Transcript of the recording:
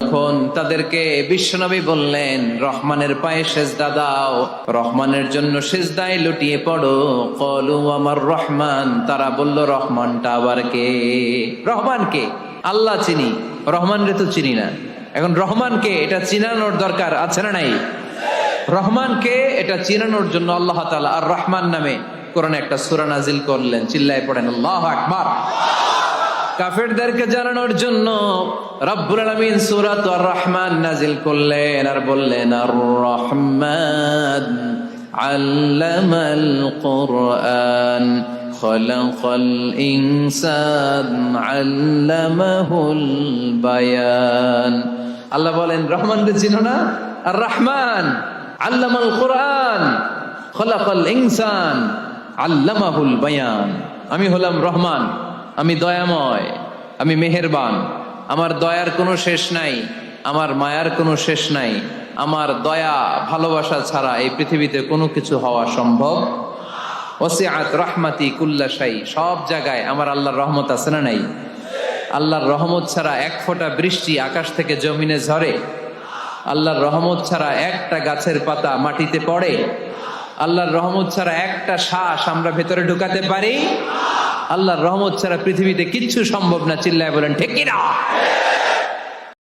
তখন তাদেরকে বিশ্বনবী বললেন, রহমানের পায়ে সেজদা দাও, রহমানের জন্য সেজদায় লুটিয়ে পড়ো। কলু আমার রহমান, তারা বলল রহমানটা আবার কে? রহমান কে? আল্লাহ চিনি, রহমান রে তো চিনি না। এখন রহমান কে এটা চিনানোর দরকার আছে না নাই? রহমান কে এটা চিনানোর জন্য আল্লাহ তাআলা আর রহমান নামে কোরআনে একটা সূরা নাজিল করলেন। চিল্লায় পড়েন আল্লাহু আকবার। কাফেরদেরকে জানানোর জন্য রব্বুল আলামিন সূরাত আর রহমান নাজিল করলেন আর বললেন, আর রহমান আল্লামাল কুরআন খলাকাল ইনসান আল্লামাহুল বায়ান। আল্লাহ বলেন, রহমান রে চিনো না? আর রহমান আল্লামাল কুরআন খলাকাল ইনসান আল্লামাহুল বায়ান। আমি হলাম রহমান, আমি দয়াময়, আমি মেহেরবান। আমার দয়ার কোনো শেষ নাই, আমার মায়ার কোনো শেষ নাই। আমার দয়া ভালোবাসা ছাড়া এই পৃথিবীতে কোনো কিছু হওয়া সম্ভব। ওয়াসিআত রাহমাতি কুল্লা শাই, সব জায়গায় আমার আল্লাহর রহমত আছে না নাই? আল্লাহর রহমত ছাড়া এক ফোঁটা বৃষ্টি আকাশ থেকে জমিনে ঝরে? আল্লাহর রহমত ছাড়া একটা গাছের পাতা মাটিতে পড়ে? আল্লাহর রহমত ছাড়া একটা শ্বাস আমরা ভেতরে ঢুকাতে পারি? আল্লাহর রহমত ছাড়া পৃথিবীতে কিচ্ছু সম্ভব না। চিল্লায় বলেন ঠিক কিনা?